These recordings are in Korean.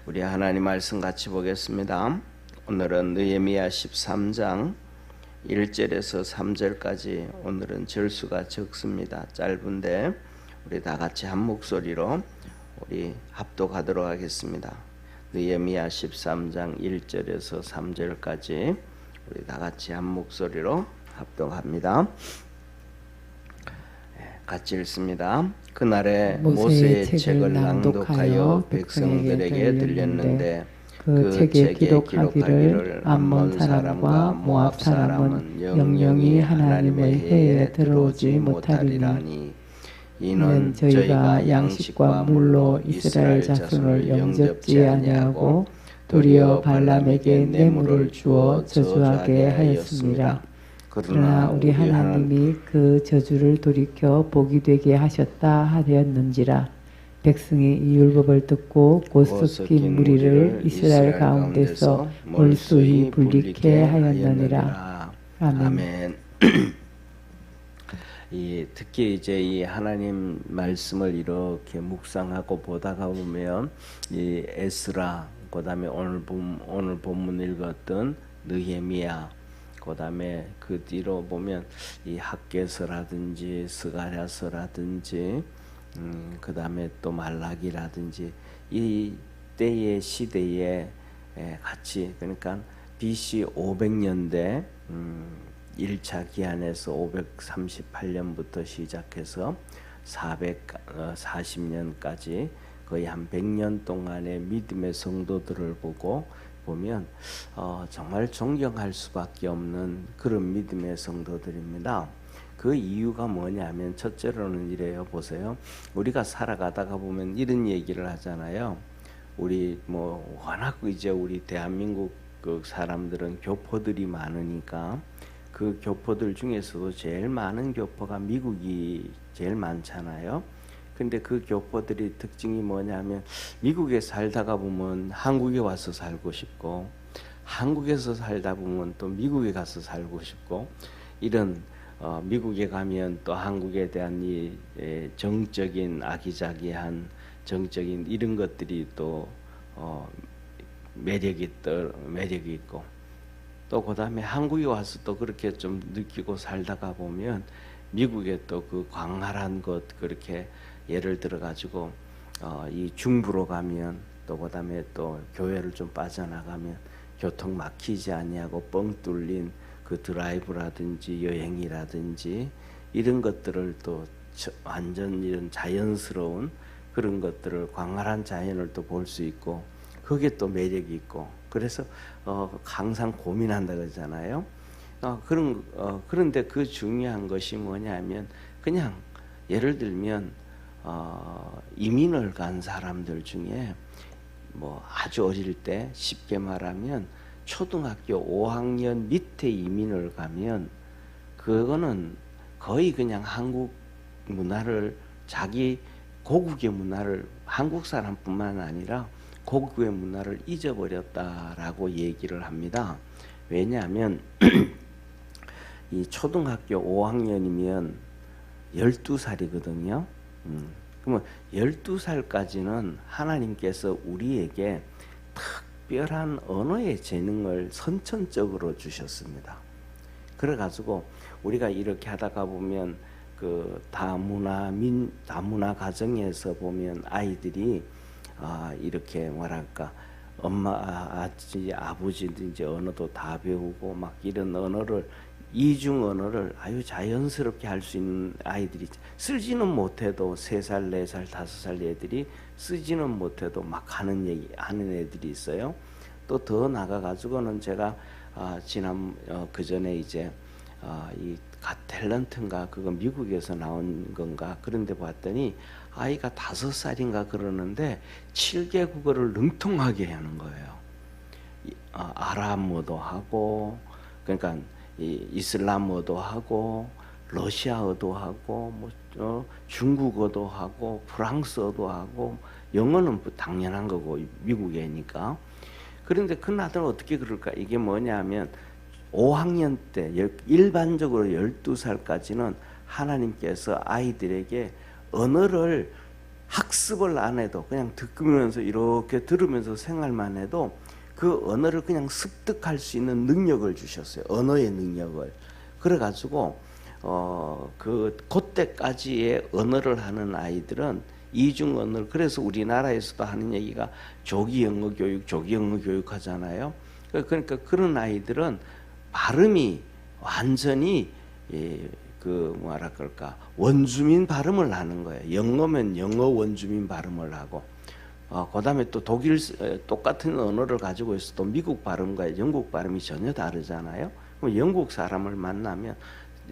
우리 하나님 말씀 같이 보겠습니다. 오늘은 느헤미야 13장 1절에서 3절까지 오늘은 절수가 적습니다. 짧은데 우리 다 같이 한 목소리로 우리 합독하도록 하겠습니다. 느헤미야 13장 1절에서 3절까지 우리 다 같이 한 목소리로 합독합니다. 같이 읽습니다. 그날에 모세의 책을 낭독하여 백성들에게 들렸는데 그 책에 기록하기를 암몬 사람과 모압 사람은 영영이 하나님의 해에 들어오지 못하리라니 이는 저희가 양식과 물로 이스라엘 자손을 영접지 아니하고 도리어 발람에게 뇌물을 주어 저주하게 하였습니다. 그러나 우리 하나님이 그 저주를 돌이켜 복이 되게 하셨다 하였는지라. 백성이 이 율법을 듣고 곧 섞인 무리를 이스라엘 가운데서 몰수히 분리케 하였느니라. 아멘. 특히 이제 이 하나님 말씀을 이렇게 묵상하고 보다가 보면 이 에스라, 그다음에 오늘 본문 읽었던 느헤미야, 그다음에 그 뒤로 보면 이 학개서라든지 스가랴서라든지 그다음에 또 말라기라든지 이 때의 시대에 같이, 그러니까 BC 500년대 1차 기한에서 538년부터 시작해서 440년까지 거의 한 100년 동안의 믿음의 성도들을 보면 정말 존경할 수밖에 없는 그런 믿음의 성도들입니다. 그 이유가 뭐냐면 첫째로는 이래요. 보세요. 우리가 살아가다가 보면 이런 얘기를 하잖아요. 우리 워낙 이제 우리 대한민국 그 사람들은 교포들이 많으니까 그 교포들 중에서도 제일 많은 교포가 미국이 제일 많잖아요. 근데 그 교포들이 특징이 뭐냐면 미국에 살다가 보면 한국에 와서 살고 싶고, 한국에서 살다 보면 또 미국에 가서 살고 싶고, 이런 미국에 가면 또 한국에 대한 이 정적인 아기자기한 정적인 이런 것들이 또 매력이 있고, 또 그다음에 한국에 와서 또 그렇게 좀 느끼고 살다가 보면 미국에 또 그 광활한 것, 그렇게 예를 들어 가지고 이 중부로 가면, 또 그다음에 또 교회를 좀 빠져나가면 교통 막히지 아니하고 뻥 뚫린 그 드라이브라든지 여행이라든지 이런 것들을 또 완전 이런 자연스러운 그런 것들을, 광활한 자연을 또 볼 수 있고, 그게 또 매력이 있고, 그래서 항상 고민한다 그러잖아요. 그런데 그 중요한 것이 뭐냐면, 그냥 예를 들면 이민을 간 사람들 중에 아주 어릴 때, 쉽게 말하면 초등학교 5학년 밑에 이민을 가면 그거는 거의 그냥 한국 문화를, 자기 고국의 문화를, 한국 사람뿐만 아니라 고국의 문화를 잊어버렸다라고 얘기를 합니다. 왜냐하면 이 초등학교 5학년이면 12살이거든요. 그러면 12살까지는 하나님께서 우리에게 특별한 언어의 재능을 선천적으로 주셨습니다. 그래가지고 우리가 이렇게 하다가 보면 그 다문화 가정에서 보면 아이들이 이렇게 뭐랄까, 엄마, 아버지든지 언어도 다 배우고 막 이런 언어를, 이중 언어를 아주 자연스럽게 할 수 있는 아이들이, 쓰지는 못해도 3살, 4살, 5살 애들이 쓰지는 못해도 막 하는 애들이 있어요. 또 더 나가가지고는 제가 그 전에 이제 이 갓 탤런트인가, 그거 미국에서 나온 건가, 그런데 봤더니 아이가 5살인가 그러는데 7개 국어를 능통하게 하는 거예요. 아람어도 하고, 그러니까 이슬람어도 하고, 러시아어도 하고, 중국어도 하고, 프랑스어도 하고, 영어는 당연한 거고 미국이니까. 그런데 그 아들은 어떻게 그럴까? 이게 뭐냐면 5학년 때 일반적으로 12살까지는 하나님께서 아이들에게 언어를 학습을 안 해도 그냥 듣으면서 이렇게 들으면서 생활만 해도 그 언어를 그냥 습득할 수 있는 능력을 주셨어요. 언어의 능력을. 그래가지고 그때까지의 언어를 하는 아이들은 이중 언어를, 그래서 우리나라에서도 하는 얘기가 조기 영어 교육 하잖아요. 그러니까 그런 아이들은 발음이 완전히 뭐라 그럴까, 원주민 발음을 하는 거예요. 영어면 영어 원주민 발음을 하고, 그다음에 또 독일 똑같은 언어를 가지고 있어도 미국 발음과 영국 발음이 전혀 다르잖아요. 그럼 영국 사람을 만나면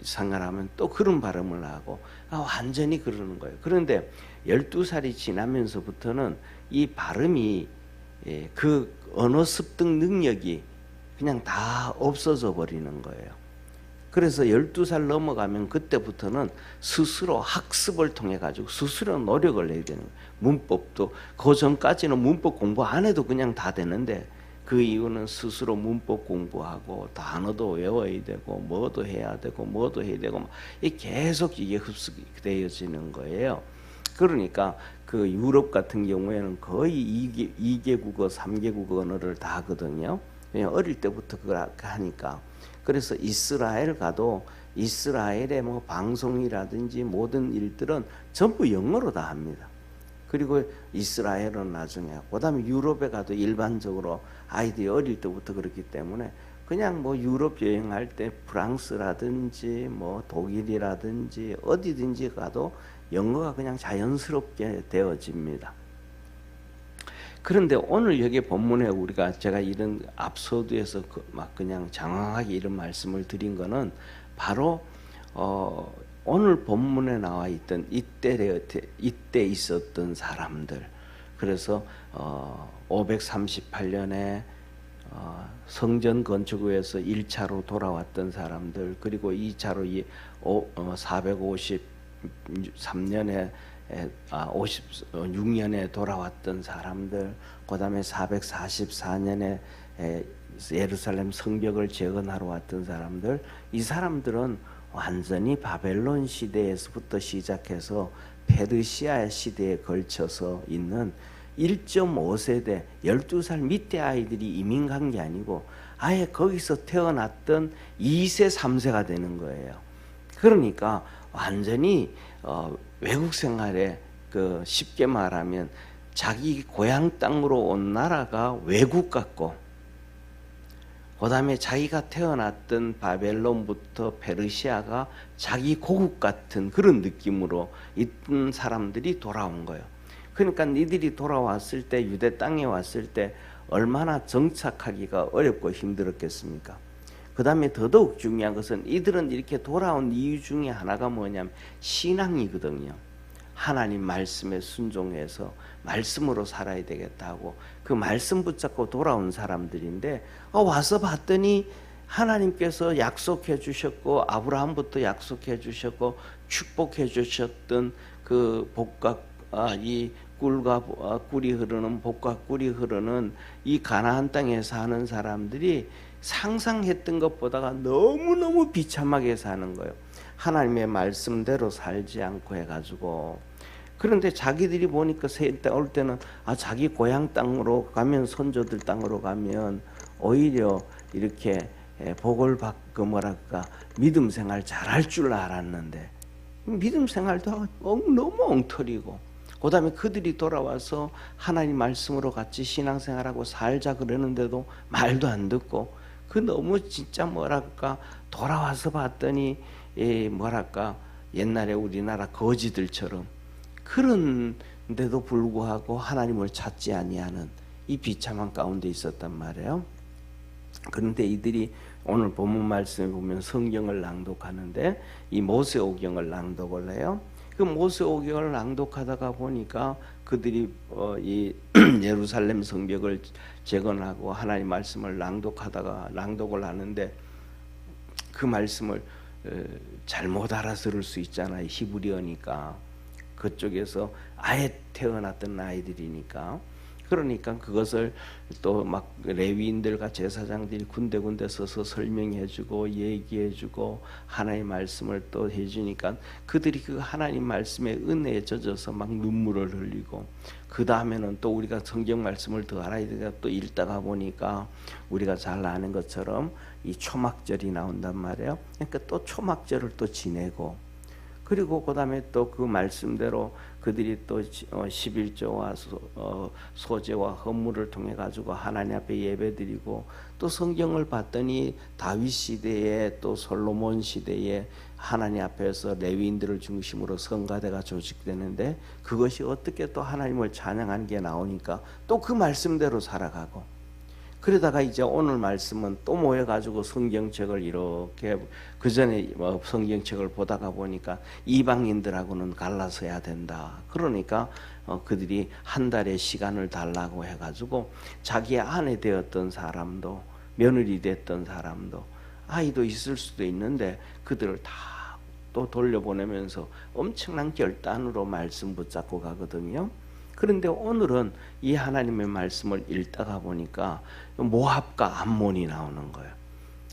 상관하면 또 그런 발음을 하고, 완전히 그러는 거예요. 그런데 12살이 지나면서부터는 이 발음이 그 언어 습득 능력이 그냥 다 없어져 버리는 거예요. 그래서 12살 넘어가면 그때부터는 스스로 학습을 통해 가지고 스스로 노력을 해야 되는 거예요. 문법도 그 전까지는 문법 공부 안 해도 그냥 다 되는데, 그 이유는 스스로 문법 공부하고 단어도 외워야 되고 뭐도 해야 되고 계속 이게 흡수가 되어지는 거예요. 그러니까 그 유럽 같은 경우에는 거의 2개 국어, 3개 국어 언어를 다 하거든요. 그냥 어릴 때부터 그걸 하니까. 그래서 이스라엘 가도 이스라엘의 뭐 방송이라든지 모든 일들은 전부 영어로 다 합니다. 그리고 이스라엘은 나중에, 그다음에 유럽에 가도 일반적으로 아이들이 어릴 때부터 그렇기 때문에 그냥 뭐 유럽 여행할 때 프랑스라든지 뭐 독일이라든지 어디든지 가도 영어가 그냥 자연스럽게 되어집니다. 그런데 오늘 여기 본문에 제가 이런 앞서두에서 막 그냥 장황하게 이런 말씀을 드린 거는 바로 오늘 본문에 나와 있던 이때 있었던 사람들. 그래서 538년에 성전 건축을 위해서 1차로 돌아왔던 사람들, 그리고 2차로 453년에 56년에 돌아왔던 사람들, 그 다음에 444년에 예루살렘 성벽을 재건하러 왔던 사람들, 이 사람들은 완전히 바벨론 시대에서부터 시작해서 페르시아 시대에 걸쳐서 있는 1.5세대 12살 밑에 아이들이 이민 간 게 아니고 아예 거기서 태어났던 2세 3세가 되는 거예요. 그러니까 완전히 외국 생활에 쉽게 말하면 자기 고향 땅으로 온 나라가 외국 같고, 그 다음에 자기가 태어났던 바벨론부터 페르시아가 자기 고국 같은 그런 느낌으로 있던 사람들이 돌아온 거예요. 그러니까 이들이 돌아왔을 때, 유대 땅에 왔을 때 얼마나 정착하기가 어렵고 힘들었겠습니까? 그 다음에 더더욱 중요한 것은 이들은 이렇게 돌아온 이유 중에 하나가 뭐냐면 신앙이거든요. 하나님 말씀에 순종해서 말씀으로 살아야 되겠다고 그 말씀 붙잡고 돌아온 사람들인데, 와서 봤더니 하나님께서 약속해 주셨고 아브라함부터 약속해 주셨고 축복해 주셨던 그 복과 이 꿀과 꿀이 흐르는, 복과 꿀이 흐르는 이 가나안 땅에 사는 사람들이 상상했던 것보다가 너무너무 비참하게 사는 거예요. 하나님의 말씀대로 살지 않고 해가지고. 그런데 자기들이 보니까 올 때는 자기 고향 땅으로 가면, 선조들 땅으로 가면 오히려 이렇게 복을 받고 믿음 생활 잘할 줄 알았는데 믿음 생활도 너무 엉터리고, 그 다음에 그들이 돌아와서 하나님 말씀으로 같이 신앙생활하고 살자 그러는데도 말도 안 듣고, 너무 진짜 돌아와서 봤더니 옛날에 우리나라 거지들처럼, 그런데도 불구하고 하나님을 찾지 아니하는 이 비참한 가운데 있었단 말이에요. 그런데 이들이 오늘 본문 말씀에 보면 성경을 낭독하는데 이 모세오경을 낭독을 해요. 그 모세오경을 낭독하다가 보니까 그들이 이 예루살렘 성벽을 재건하고 하나님 말씀을 낭독을 하는데 그 말씀을 잘못 알아들을 수 있잖아요. 히브리어니까. 그쪽에서 아예 태어났던 아이들이니까. 그러니까 그것을 또 막 레위인들과 제사장들이 군데군데 서서 설명해주고 얘기해주고 하나님의 말씀을 또 해주니까 그들이 그 하나님 말씀의 은혜에 젖어서 막 눈물을 흘리고, 그 다음에는 또 우리가 성경 말씀을 더 알아야 되니까 또 읽다가 보니까 우리가 잘 아는 것처럼 이 초막절이 나온단 말이에요. 그러니까 또 초막절을 또 지내고, 그리고 그 다음에 또 그 말씀대로 그들이 또 11조와 소제와 헌물을 통해 가지고 하나님 앞에 예배드리고, 또 성경을 봤더니 다윗 시대에 또 솔로몬 시대에 하나님 앞에서 레위인들을 중심으로 성가대가 조직되는데, 그것이 어떻게 또 하나님을 찬양하는 게 나오니까 또 그 말씀대로 살아가고, 그러다가 이제 오늘 말씀은 또 모여가지고 성경책을 이렇게, 그 전에 성경책을 보다가 보니까 이방인들하고는 갈라서야 된다. 그러니까 그들이 한 달의 시간을 달라고 해가지고 자기의 아내 되었던 사람도, 며느리 됐던 사람도, 아이도 있을 수도 있는데 그들을 다 또 돌려보내면서 엄청난 결단으로 말씀 붙잡고 가거든요. 그런데 오늘은 이 하나님의 말씀을 읽다가 보니까 모압과 암몬이 나오는 거예요.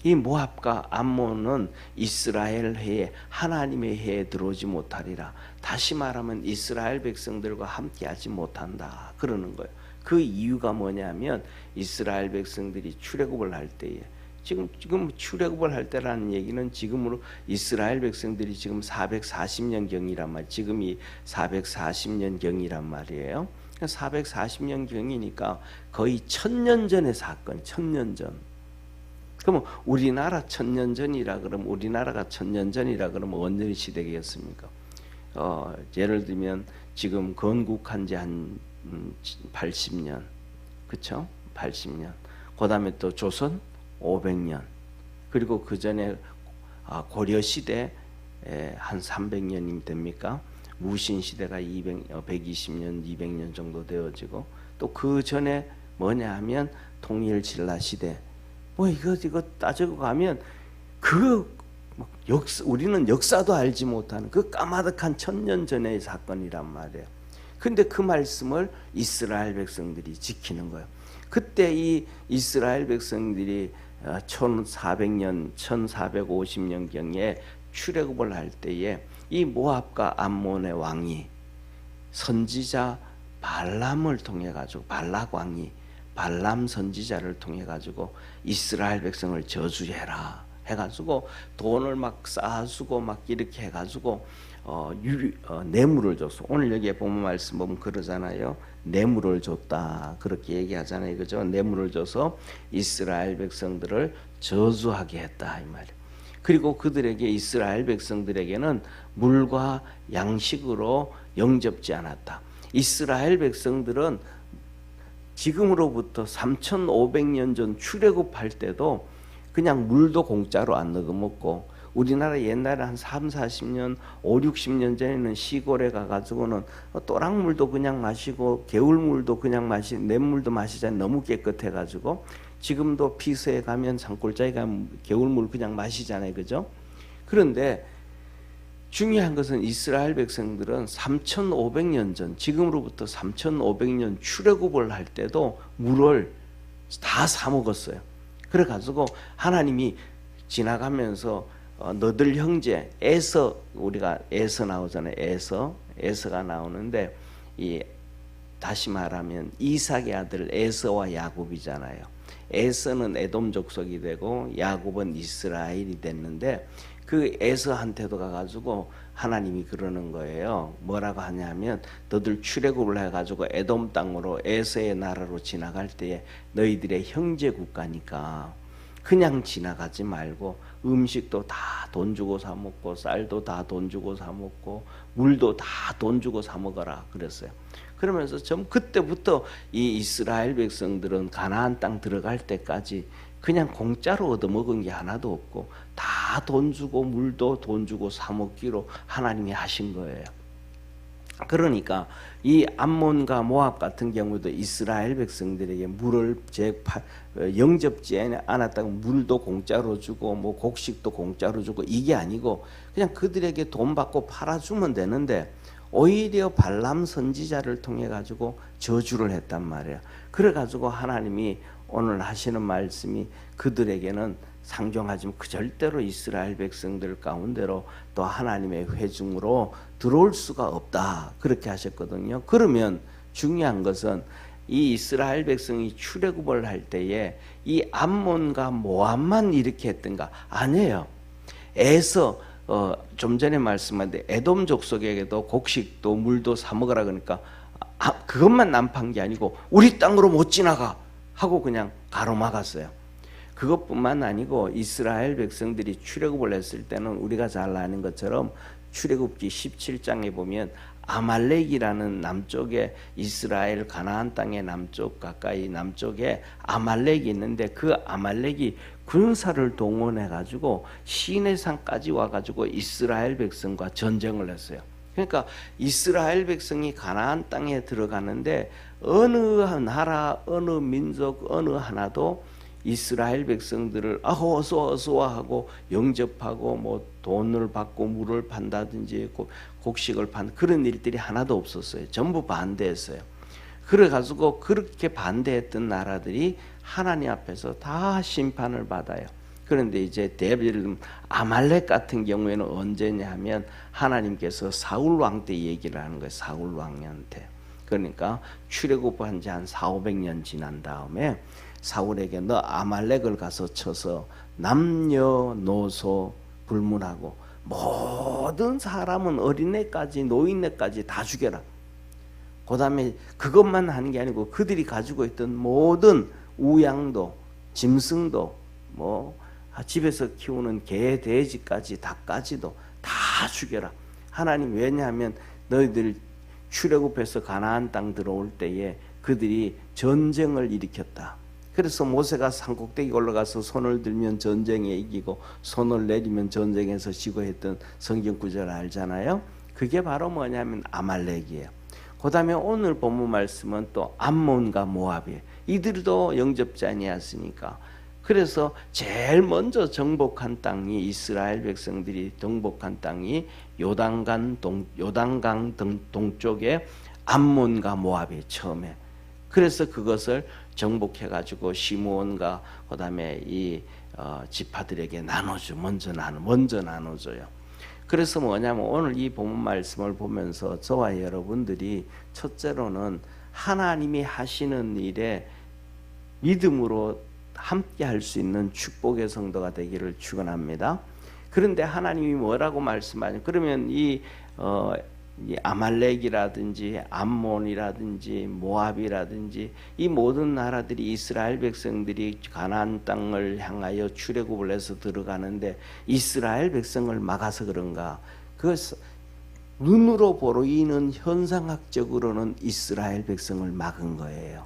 이 모압과 암몬은 이스라엘 해에, 하나님의 해에 들어오지 못하리라. 다시 말하면 이스라엘 백성들과 함께하지 못한다 그러는 거예요. 그 이유가 뭐냐면 이스라엘 백성들이 출애굽을 할 때에, 지금 출애굽을 할 때라는 얘기는 지금으로 이스라엘 백성들이 지금 440년 경이란 말, 지금이 440년 경이란 말이에요. 440년 경이니까 거의 1000년 전의 사건, 1000년 전. 그러면 우리나라 1000년 전이라 그러면, 우리나라가 1000년 전이라 그러면 어느 시대겠습니까? 예를 들면 지금 건국한 지 한 80년, 그렇죠? 80년. 그다음에 또 조선 500년, 그리고 그 전에 고려 시대 한 300년이 됩니까? 무신 시대가 120년, 200년 정도 되어지고, 또 그 전에 뭐냐 하면 통일 신라 시대. 뭐 이거 따지고 가면 우리는 역사도 알지 못하는 그 까마득한 1000년 전의 사건이란 말이에요. 근데 그 말씀을 이스라엘 백성들이 지키는 거예요. 그때 이 이스라엘 백성들이 1400년, 1450년경에 출애굽을 할 때에 이 모압과 암몬의 왕이 선지자 발람을 통해 가지고, 발락 왕이 발람 선지자를 통해 가지고 이스라엘 백성을 저주해라 해가지고 돈을 막 쌓아주고 막 이렇게 해가지고 뇌물을 줬어. 오늘 여기에 보면 말씀 보면 그러잖아요. 뇌물을 줬다 그렇게 얘기하잖아요, 그죠? 뇌물을 줘서 이스라엘 백성들을 저주하게 했다 이 말이에요. 그리고 그들에게, 이스라엘 백성들에게는 물과 양식으로 영접지 않았다. 이스라엘 백성들은 지금으로부터 3500년 전 출애굽할 때도 그냥 물도 공짜로 안 넣어 먹고, 우리나라 옛날에 한 3, 40년, 5, 60년 전에는 시골에 가가지고는 또랑물도 그냥 마시고 개울물도 그냥 냇물도 마시잖아요. 너무 깨끗해가지고. 지금도 피서에 가면 산골짜기 가면 개울물 그냥 마시잖아요, 그죠? 그런데 중요한 것은 이스라엘 백성들은 3500년 전, 지금으로부터 3500년 출애굽을 할 때도 물을 다 사 먹었어요. 그래가지고 하나님이 지나가면서 너들 형제 에서, 우리가 에서 나오잖아요. 에서가 나오는데, 이 다시 말하면 이삭의 아들 에서와 야곱이잖아요. 에서는 에돔 족속이 되고 야곱은 이스라엘이 됐는데, 그 에서한테도 가가지고 하나님이 그러는 거예요. 뭐라고 하냐면, 너들 출애굽을 해가지고 에돔 땅으로, 에서의 나라로 지나갈 때에 너희들의 형제 국가니까 그냥 지나가지 말고 음식도 다 돈 주고 사 먹고, 쌀도 다 돈 주고 사 먹고, 물도 다 돈 주고 사 먹어라 그랬어요. 그러면서 그때부터 이 이스라엘 백성들은 가나안 땅 들어갈 때까지 그냥 공짜로 얻어먹은 게 하나도 없고 다 돈 주고 물도 돈 주고 사 먹기로 하나님이 하신 거예요. 그러니까 이 암몬과 모압 같은 경우도 이스라엘 백성들에게 물을 영접지 않았다고 물도 공짜로 주고 뭐 곡식도 공짜로 주고 이게 아니고 그냥 그들에게 돈 받고 팔아주면 되는데, 오히려 발람 선지자를 통해 가지고 저주를 했단 말이에요. 그래 가지고 하나님이 오늘 하시는 말씀이 그들에게는 상종하지만 그 절대로 이스라엘 백성들 가운데로 또 하나님의 회중으로 들어올 수가 없다, 그렇게 하셨거든요. 그러면 중요한 것은 이 이스라엘 백성이 출애굽을 할 때에 이 암몬과 모압만 이렇게 했던가? 아니에요. 에서 좀 전에 말씀한데 에돔 족속에게도 곡식도 물도 사 먹으라 그러니까 그것만 난파한 게 아니고 우리 땅으로 못 지나가 하고 그냥 가로막았어요. 그것뿐만 아니고 이스라엘 백성들이 출애굽을 했을 때는 우리가 잘 아는 것처럼 출애굽기 17장에 보면 아말렉이라는 남쪽에 이스라엘 가나안 땅의 남쪽 가까이 남쪽에 아말렉이 있는데 그 아말렉이 군사를 동원해 가지고 시내산까지 와 가지고 이스라엘 백성과 전쟁을 했어요. 그러니까 이스라엘 백성이 가나안 땅에 들어가는데 어느 나라, 어느 민족, 어느 하나도 이스라엘 백성들을 어서 와 하고 영접하고 뭐 돈을 받고 물을 판다든지 곡식을 판 그런 일들이 하나도 없었어요. 전부 반대했어요. 그래가지고 그렇게 반대했던 나라들이 하나님 앞에서 다 심판을 받아요. 그런데 이제 대비를 아말렉 같은 경우에는 언제냐 하면 하나님께서 사울 왕 때 얘기를 하는 거예요. 사울 왕한테. 그러니까 출애굽한 지 한 400~500년 지난 다음에 사울에게 너 아말렉을 가서 쳐서 남녀노소 불문하고 모든 사람은 어린애까지 노인네까지 다 죽여라. 그 다음에 그것만 하는 게 아니고 그들이 가지고 있던 모든 우양도 짐승도 뭐 집에서 키우는 개, 돼지까지 닭까지도 다 죽여라. 하나님 왜냐하면 너희들 출애굽해서 가나안 땅 들어올 때에 그들이 전쟁을 일으켰다. 그래서 모세가 산꼭대기 올라가서 손을 들면 전쟁에 이기고 손을 내리면 전쟁에서 지고 했던 성경 구절 알잖아요. 그게 바로 뭐냐면 아말렉이에요. 그 다음에 오늘 본문 말씀은 또 암몬과 모압이에요. 이들도 영접자니였으니까. 그래서 제일 먼저 정복한 땅이 이스라엘 백성들이 정복한 땅이 요단강 동쪽에 암몬과 모압이 처음에. 그래서 그것을 정복해 가지고 시므온과 그다음에 이 지파들에게 나눠줘. 먼저 나눠줘요. 그래서 뭐냐면 오늘 이 본문 말씀을 보면서 저와 여러분들이 첫째로는 하나님이 하시는 일에 믿음으로 함께 할 수 있는 축복의 성도가 되기를 축원합니다. 그런데 하나님이 뭐라고 말씀하냐? 그러면 이 아말렉이라든지 암몬이라든지 모압이라든지 이 모든 나라들이 이스라엘 백성들이 가나안 땅을 향하여 출애굽을 해서 들어가는데 이스라엘 백성을 막아서 그런가? 그것 눈으로 보이는 현상학적으로는 이스라엘 백성을 막은 거예요.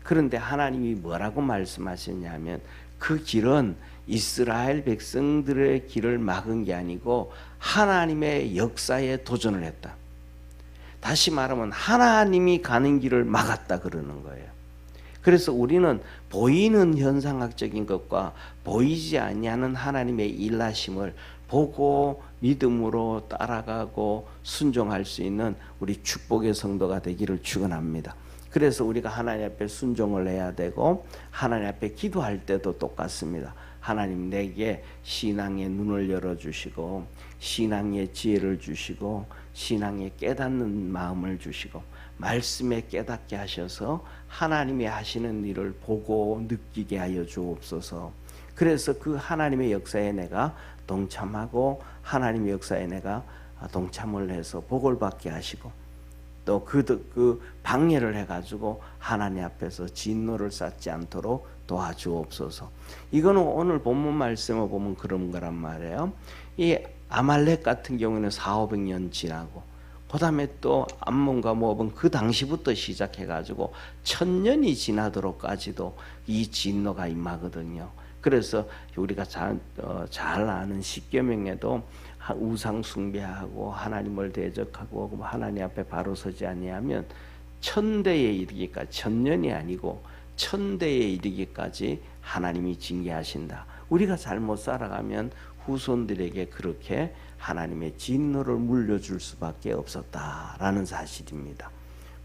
그런데 하나님이 뭐라고 말씀하셨냐면 그 길은 이스라엘 백성들의 길을 막은 게 아니고 하나님의 역사에 도전을 했다. 다시 말하면 하나님이 가는 길을 막았다 그러는 거예요. 그래서 우리는 보이는 현상학적인 것과 보이지 아니하는 하나님의 일하심을 보고 믿음으로 따라가고 순종할 수 있는 우리 축복의 성도가 되기를 축원합니다. 그래서 우리가 하나님 앞에 순종을 해야 되고 하나님 앞에 기도할 때도 똑같습니다. 하나님 내게 신앙의 눈을 열어주시고 신앙의 지혜를 주시고 신앙의 깨닫는 마음을 주시고 말씀에 깨닫게 하셔서 하나님이 하시는 일을 보고 느끼게 하여 주옵소서. 그래서 그 하나님의 역사에 내가 동참하고 하나님의 역사에 내가 동참을 해서 복을 받게 하시고 또 그 방해를 해가지고 하나님 앞에서 진노를 쌓지 않도록 도와주옵소서. 이거는 오늘 본문 말씀을 보면 그런 거란 말이에요. 이 아말렉 같은 경우는 400~500년 지나고 그 다음에 또 암몬과 모압은 그 당시부터 시작해가지고 1000년이 지나도록까지도 이 진노가 임하거든요. 그래서 우리가 잘 아는 십계명에도 우상 숭배하고 하나님을 대적하고 하나님 앞에 바로 서지 아니하면 1000대에 이르기까지 1000년이 아니고 1000대에 이르기까지 하나님이 징계하신다. 우리가 잘못 살아가면 후손들에게 그렇게 하나님의 진노를 물려줄 수밖에 없었다라는 사실입니다.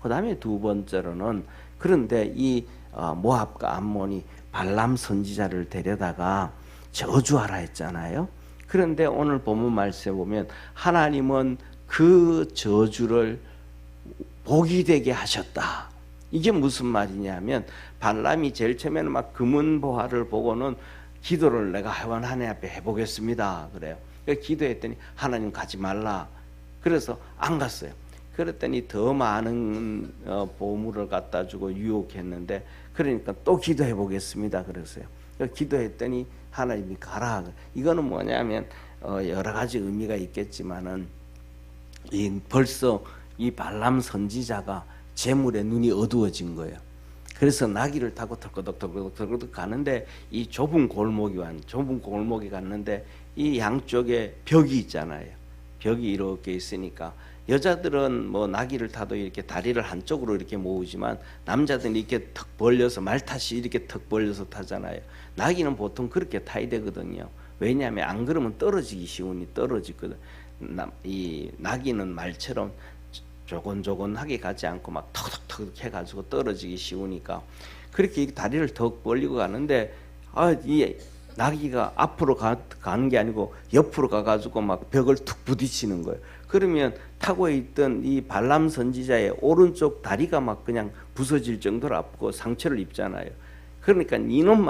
그 다음에 두 번째로는, 그런데 이 모압과 암몬이 발람 선지자를 데려다가 저주하라 했잖아요. 그런데 오늘 본문 말씀에 보면 하나님은 그 저주를 복이 되게 하셨다. 이게 무슨 말이냐면, 발람이 제일 처음에는 막 금은보화를 보고는 기도를 내가 하나님 앞에 해보겠습니다 그래요. 기도했더니 하나님 가지 말라. 그래서 안 갔어요. 그랬더니 더 많은 보물을 갖다 주고 유혹했는데, 그러니까 또 기도해 보겠습니다 그랬어요. 기도했더니 하나님이 가라. 이거는 뭐냐면 여러 가지 의미가 있겠지만은 벌써 이 발람 선지자가 재물에 눈이 어두워진 거예요. 그래서 나귀를 타고 덜컥덜컥 가는데, 이 좁은 골목이 갔는데 이 양쪽에 벽이 있잖아요. 벽이 이렇게 있으니까 여자들은 뭐 나귀를 타도 이렇게 다리를 한쪽으로 이렇게 모으지만 남자들은 이렇게 턱 벌려서, 말타시 이렇게 턱 벌려서 타잖아요. 나귀는 보통 그렇게 타야 되거든요. 왜냐하면 안 그러면 떨어지기 쉬우니 떨어지거든. 이 나귀는 말처럼 조곤조곤하게 가지 않고 막 턱턱턱 해가지고 떨어지기 쉬우니까 그렇게 다리를 턱 벌리고 가는데, 이 나귀가 앞으로 가는 게 아니고 옆으로 가가지고 막 벽을 툭 부딪히는 거예요. 그러면 타고 있던 이 발람 선지자의 오른쪽 다리가 막 그냥 부서질 정도로 아프고 상처를 입잖아요. 그러니까 이놈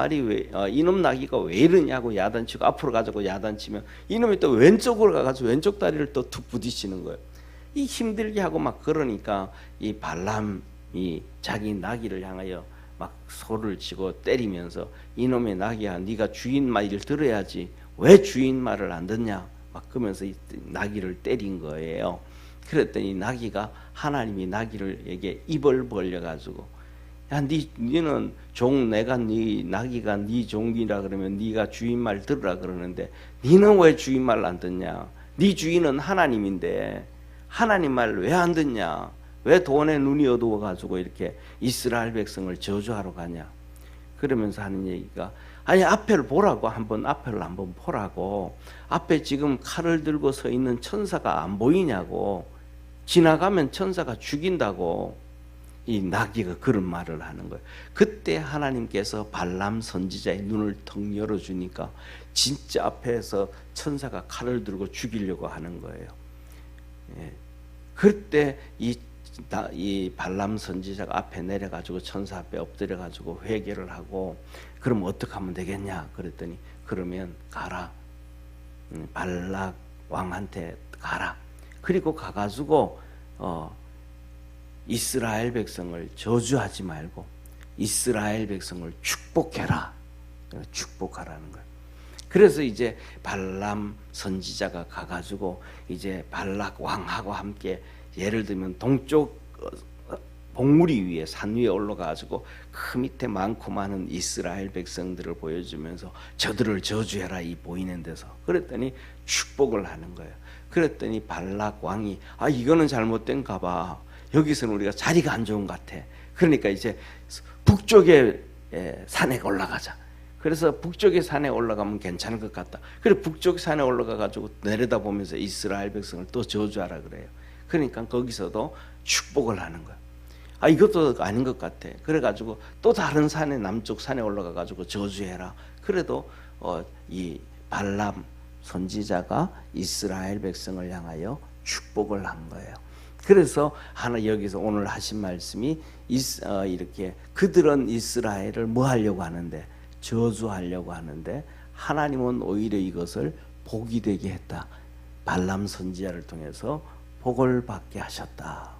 나귀가 왜 이러냐고 야단치고, 앞으로 가자고 야단치면 이놈이 또 왼쪽으로 가가지고 왼쪽 다리를 또 툭 부딪히는 거예요. 이 힘들게 하고 막 그러니까 이 발람이 자기 나귀를 향하여 막 소를 치고 때리면서, 이놈의 나귀야, 네가 주인 말을 들어야지 왜 주인 말을 안 듣냐 막 그러면서 이 나귀를 때린 거예요. 그랬더니 나귀가, 하나님이 나귀를에게 입을 벌려가지고, 야, 니는 종, 내가 네 나귀가 네 종이라 그러면 네가 주인 말 들으라 그러는데 니는 왜 주인 말 안 듣냐? 네 주인은 하나님인데 하나님 말 왜 안 듣냐? 왜 돈에 눈이 어두워가지고 이렇게 이스라엘 백성을 저주하러 가냐? 그러면서 하는 얘기가, 아니 앞을 보라고, 앞을 한번 보라고. 앞에 지금 칼을 들고 서 있는 천사가 안 보이냐고. 지나가면 천사가 죽인다고. 이 나귀가 그런 말을 하는 거예요. 그때 하나님께서 발람 선지자의 눈을 턱 열어주니까 진짜 앞에서 천사가 칼을 들고 죽이려고 하는 거예요. 예. 그때 이 발람 선지자가 앞에 내려가지고 천사 앞에 엎드려가지고 회개를 하고, 그럼 어떻게 하면 되겠냐 그랬더니, 그러면 가라, 발락 왕한테 가라. 그리고 가가지고 이스라엘 백성을 저주하지 말고 이스라엘 백성을 축복해라. 축복하라는 거예요. 그래서 이제 발람 선지자가 가가지고 이제 발락 왕하고 함께, 예를 들면 동쪽 봉우리 위에, 산 위에 올라가가지고 그 밑에 많고 많은 이스라엘 백성들을 보여주면서 저들을 저주해라, 이 보이는 데서. 그랬더니 축복을 하는 거예요. 그랬더니 발락 왕이, 이거는 잘못된가 봐. 여기서는 우리가 자리가 안 좋은 것 같아. 그러니까 이제 북쪽에 산에 올라가자. 그래서 북쪽의 산에 올라가면 괜찮을 것 같다. 그래 북쪽 산에 올라가가지고 내려다보면서 이스라엘 백성을 또 저주하라 그래요. 그러니까 거기서도 축복을 하는 거야. 이것도 아닌 것 같아. 그래가지고 또 다른 산에, 남쪽 산에 올라가가지고 저주해라. 그래도 이 발람 선지자가 이스라엘 백성을 향하여 축복을 한 거예요. 그래서 여기서 오늘 하신 말씀이 이렇게, 그들은 이스라엘을 뭐 하려고 하는데, 저주하려고 하는데 하나님은 오히려 이것을 복이 되게 했다. 발람 선지자를 통해서 복을 받게 하셨다.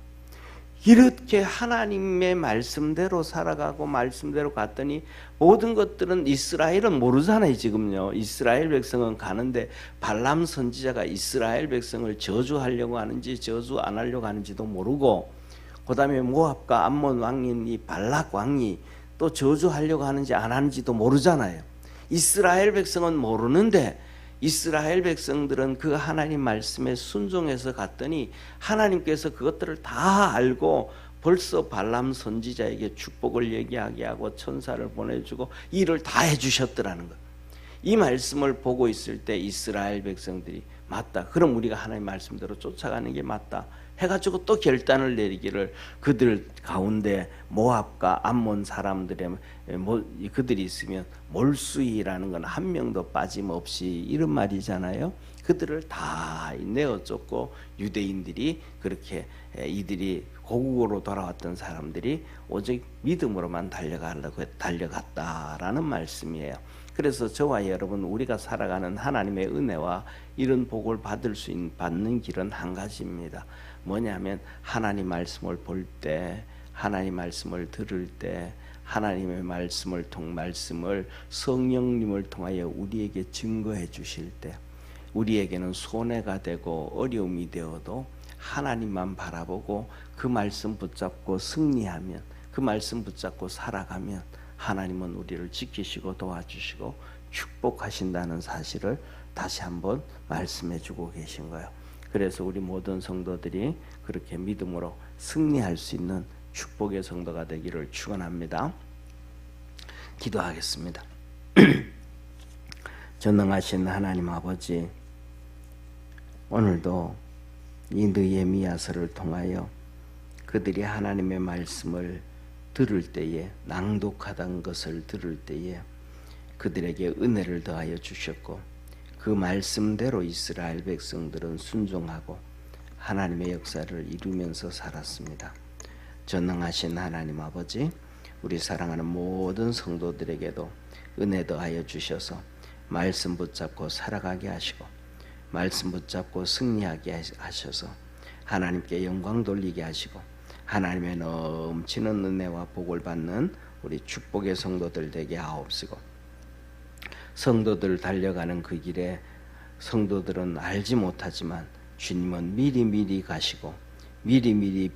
이렇게 하나님의 말씀대로 살아가고 말씀대로 갔더니, 모든 것들은 이스라엘은 모르잖아요. 지금요 이스라엘 백성은 가는데 발람 선지자가 이스라엘 백성을 저주하려고 하는지 저주 안 하려고 하는지도 모르고, 그 다음에 모압과 암몬 왕인 이 발락 왕이 또 저주하려고 하는지 안 하는지도 모르잖아요. 이스라엘 백성은 모르는데 이스라엘 백성들은 그 하나님 말씀에 순종해서 갔더니 하나님께서 그것들을 다 알고 벌써 발람 선지자에게 축복을 얘기하게 하고 천사를 보내주고 일을 다 해주셨더라는 것. 이 말씀을 보고 있을 때 이스라엘 백성들이 맞다. 그럼 우리가 하나님 말씀대로 쫓아가는 게 맞다. 해가지고 또 결단을 내리기를 그들 가운데 모압과 암몬 사람들의 그들이 있으면 몰수이라는 건 한 명도 빠짐없이 이런 말이잖아요. 그들을 다 내어 쫓고 유대인들이 그렇게 이들이 고국으로 돌아왔던 사람들이 오직 믿음으로만 달려갔다라는 말씀이에요. 그래서 저와 여러분 우리가 살아가는 하나님의 은혜와 이런 복을 받는 길은 한 가지입니다. 뭐냐면 하나님 말씀을 볼 때, 하나님 말씀을 들을 때, 하나님의 말씀을 성령님을 통하여 우리에게 증거해 주실 때, 우리에게는 손해가 되고 어려움이 되어도 하나님만 바라보고 그 말씀 붙잡고 승리하면, 그 말씀 붙잡고 살아가면 하나님은 우리를 지키시고 도와주시고 축복하신다는 사실을 다시 한번 말씀해 주고 계신 거예요. 그래서 우리 모든 성도들이 그렇게 믿음으로 승리할 수 있는 축복의 성도가 되기를 축원합니다. 기도하겠습니다. 전능하신 하나님 아버지, 오늘도 이 느헤미야서를 통하여 그들이 하나님의 말씀을 들을 때에, 낭독하던 것을 들을 때에 그들에게 은혜를 더하여 주셨고, 그 말씀대로 이스라엘 백성들은 순종하고 하나님의 역사를 이루면서 살았습니다. 전능하신 하나님 아버지, 우리 사랑하는 모든 성도들에게도 은혜 더하여 주셔서 말씀 붙잡고 살아가게 하시고, 말씀 붙잡고 승리하게 하셔서 하나님께 영광 돌리게 하시고, 하나님의 넘치는 은혜와 복을 받는 우리 축복의 성도들 되게 하옵시고, 성도들 달려가는 그 길에 성도들은 알지 못하지만 주님은 미리미리 가시고 미리미리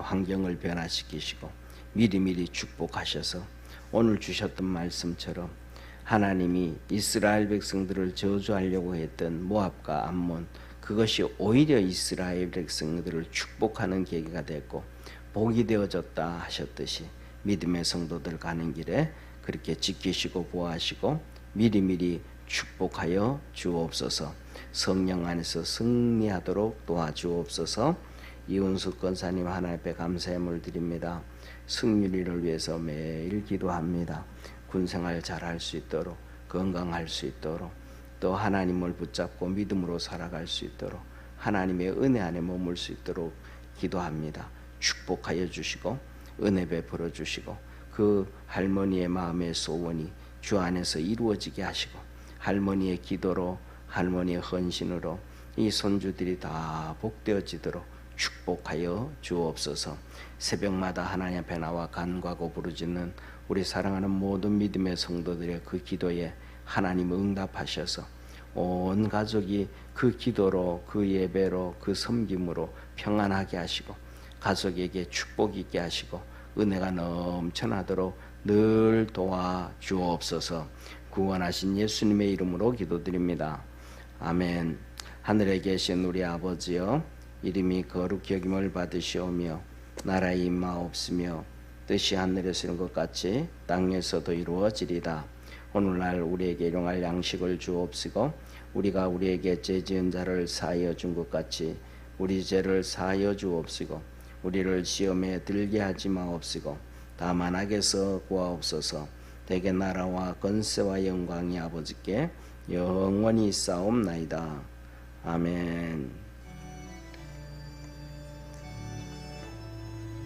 환경을 변화시키시고 미리미리 축복하셔서 오늘 주셨던 말씀처럼 하나님이 이스라엘 백성들을 저주하려고 했던 모압과 암몬, 그것이 오히려 이스라엘 백성들을 축복하는 계기가 됐고 복이 되어졌다 하셨듯이 믿음의 성도들 가는 길에 그렇게 지키시고 보호하시고 미리미리 축복하여 주옵소서. 성령 안에서 승리하도록 도와주옵소서. 이은숙 권사님 하나님 앞에 감사함을 드립니다. 승률이를 위해서 매일 기도합니다. 군생활 잘할 수 있도록, 건강할 수 있도록, 또 하나님을 붙잡고 믿음으로 살아갈 수 있도록, 하나님의 은혜 안에 머물 수 있도록 기도합니다. 축복하여 주시고 은혜 베풀어 주시고 그 할머니의 마음의 소원이 주 안에서 이루어지게 하시고, 할머니의 기도로, 할머니의 헌신으로 이 손주들이 다 복되어지도록 축복하여 주옵소서. 새벽마다 하나님 앞에 나와 간구하고 부르짖는 우리 사랑하는 모든 믿음의 성도들의 그 기도에 하나님 응답하셔서 온 가족이 그 기도로, 그 예배로, 그 섬김으로 평안하게 하시고 가족에게 축복 있게 하시고 은혜가 넘쳐나도록 늘 도와 주옵소서. 구원하신 예수님의 이름으로 기도드립니다. 아멘. 하늘에 계신 우리 아버지여, 이름이 거룩히 여김을 받으시오며 나라의 임하옵시며 뜻이 하늘에서 이룬 것 같이 땅에서도 이루어지리다. 오늘날 우리에게 일용할 양식을 주옵시고 우리가 우리에게 죄지은 자를 사하여 준 것 같이 우리 죄를 사하여 주옵시고 우리를 시험에 들게 하지 마옵시고 다만 악에서 구하옵소서. 대개 나라와 권세와 영광이 아버지께 영원히 있사옵나이다. 아멘.